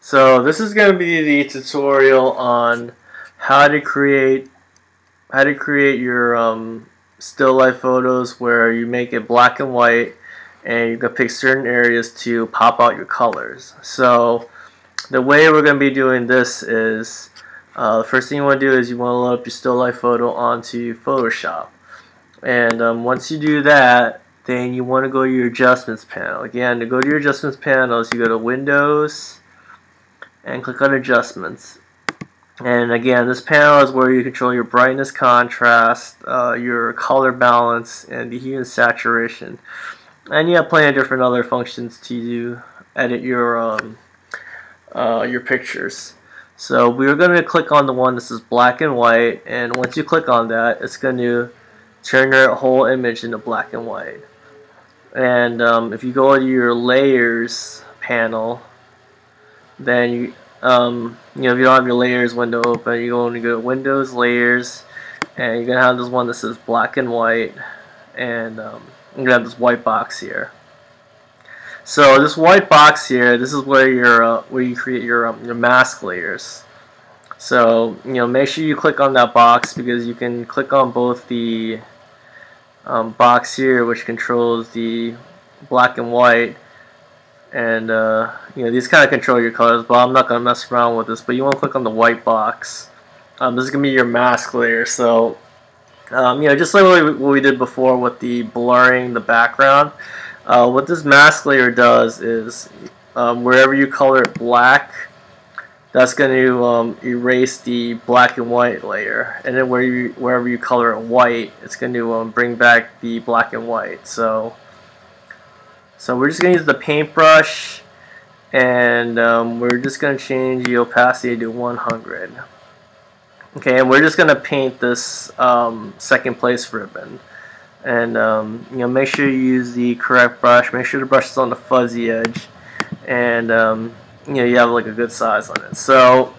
So this is going to be the tutorial on how to create your still life photos where you make it black and white, and you can pick certain areas to pop out your colors. So the way we're going to be doing this is the first thing you want to do is you want to load up your still life photo onto Photoshop, and once you do that, then you want to go to your adjustments panel. Again, to go to your adjustments panels, you go to Windows and click on Adjustments. And again, this panel is where you control your brightness, contrast, your color balance, and the hue and saturation. And you have plenty of different other functions to edit your pictures. So we're going to click on the one that says black and white, and once you click on that, it's going to turn your whole image into black and white. And if you go to your layers panel, then if you don't have your layers window open, you're going to go to Windows, Layers, and you're going to have this one that says black and white, and you're going to have this white box here. So this white box here, this is where you create your mask layers. So make sure you click on that box, because you can click on both the box here, which controls the black and white, and these kind of control your colors, but I'm not going to mess around with this. But you want to click on the white box. This is going to be your mask layer. So just like what we did before with the blurring the background, what this mask layer does is wherever you color it black, that's going to erase the black and white layer, and then wherever you color it white, it's going to bring back the black and white. So we're just going to use the paintbrush, and we're just going to change the opacity to 100. Okay, and we're just going to paint this second place ribbon. And make sure you use the correct brush. Make sure the brush is on the fuzzy edge, and you have like a good size on it. So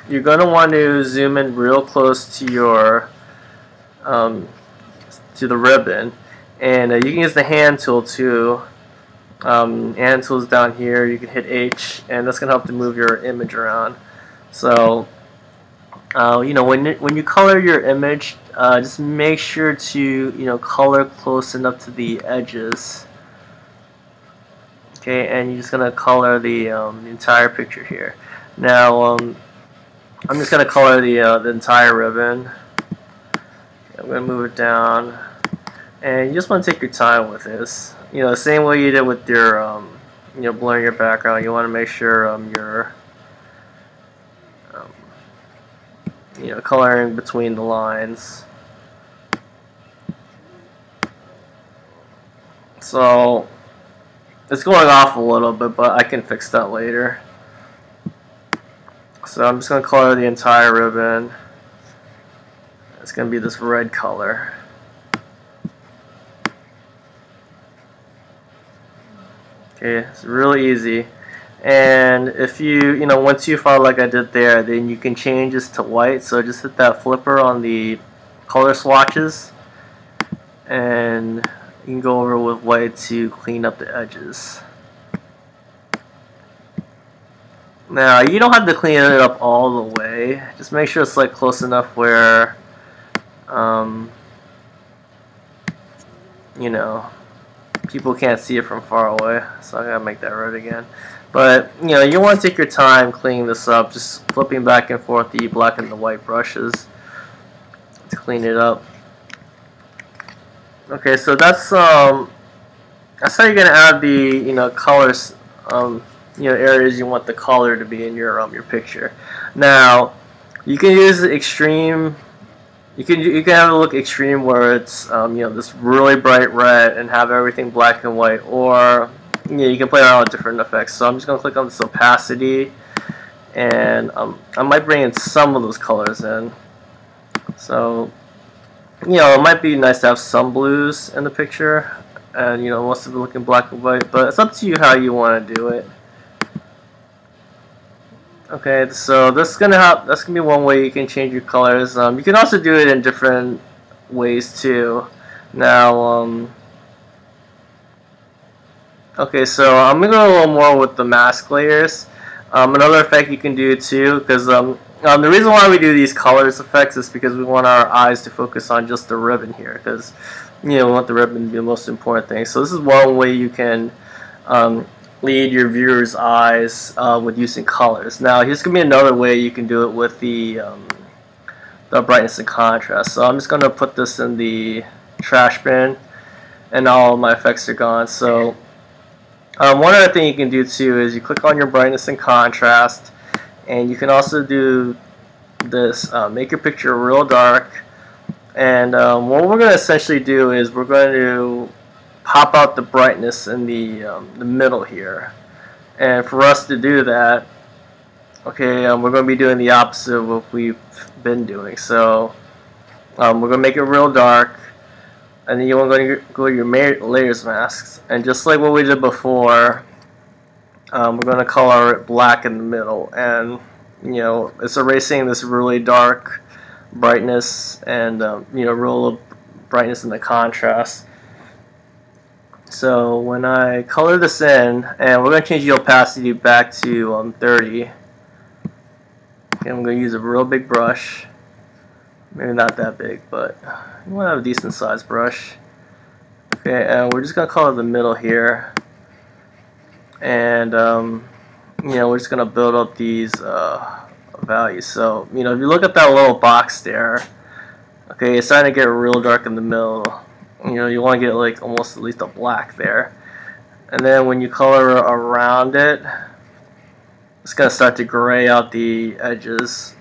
you're going to want to zoom in real close to your to the ribbon, and you can use the hand tool too. Hand tools down here. You can hit H, and that's going to help to move your image around. So when you color your image, just make sure to color close enough to the edges. Okay, and you're just gonna color the entire picture here. Now I'm just gonna color the entire ribbon. I'm gonna move it down, and you just want to take your time with this. The same way you did with your blurring your background. You want to make sure you're coloring between the lines. So it's going off a little bit, but I can fix that later. So I'm just going to color the entire ribbon. It's going to be this red color. Okay, it's really easy. And if once you follow like I did there, then you can change this to white. So just hit that flipper on the color swatches, and you can go over with white to clean up the edges. Now you don't have to clean it up all the way. Just make sure it's like close enough where people can't see it from far away. So I gotta make that red again. But you want to take your time cleaning this up, just flipping back and forth the black and the white brushes to clean it up. Okay, so that's how you're gonna add the colors, areas you want the color to be in your picture. Now you can use the extreme. You can have it look extreme where it's this really bright red and have everything black and white, or you can play around with different effects. So I'm just gonna click on this opacity, and I might bring in some of those colors in. So it might be nice to have some blues in the picture, and most of it looking black and white. But it's up to you how you want to do it. Okay, so that's gonna be one way you can change your colors. You can also do it in different ways too. Now, okay, so I'm gonna go a little more with the mask layers. Another effect you can do too, because the reason why we do these colors effects is because we want our eyes to focus on just the ribbon here, because we want the ribbon to be the most important thing. So this is one way you can lead your viewers' eyes with using colors. Now here's going to be another way you can do it with the brightness and contrast. So I'm just going to put this in the trash bin, and all my effects are gone. So one other thing you can do too is you click on your brightness and contrast, and you can also do this, make your picture real dark. And what we're going to essentially do is we're going to pop out the brightness in the middle here. And for us to do that, okay, we're going to be doing the opposite of what we've been doing. So we're going to make it real dark, and then you want to go to your layers masks, and just like what we did before, we're going to color it black in the middle, and it's erasing this really dark brightness and real brightness in the contrast. So when I color this in, and we're going to change the opacity back to 30. Okay, I'm going to use a real big brush. Maybe not that big, but you want to have a decent sized brush. Okay, and we're just going to color the middle here. And we're just going to build up these values. So if you look at that little box there, okay, it's starting to get real dark in the middle. You want to get like almost at least a black there. And then when you color around it, it's going to start to gray out the edges.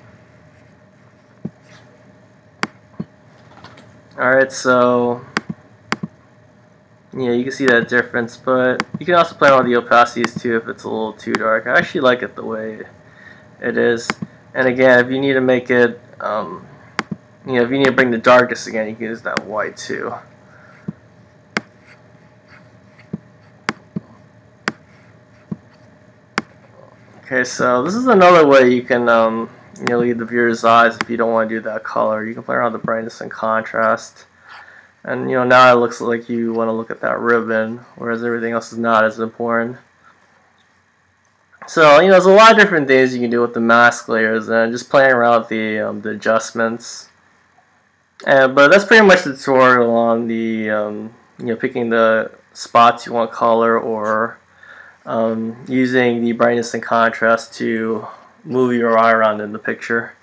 Alright, so you can see that difference, but you can also play on the opacities too if it's a little too dark. I actually like it the way it is. And again, if you need to make it, if you need to bring the darkness again, you can use that white too. Okay, so this is another way you can lead the viewer's eyes if you don't want to do that color. You can play around with the brightness and contrast. And now it looks like you want to look at that ribbon, whereas everything else is not as important. So there's a lot of different things you can do with the mask layers, and just playing around with the adjustments. But that's pretty much the tutorial on the picking the spots you want to color, or using the brightness and contrast to move your eye around in the picture.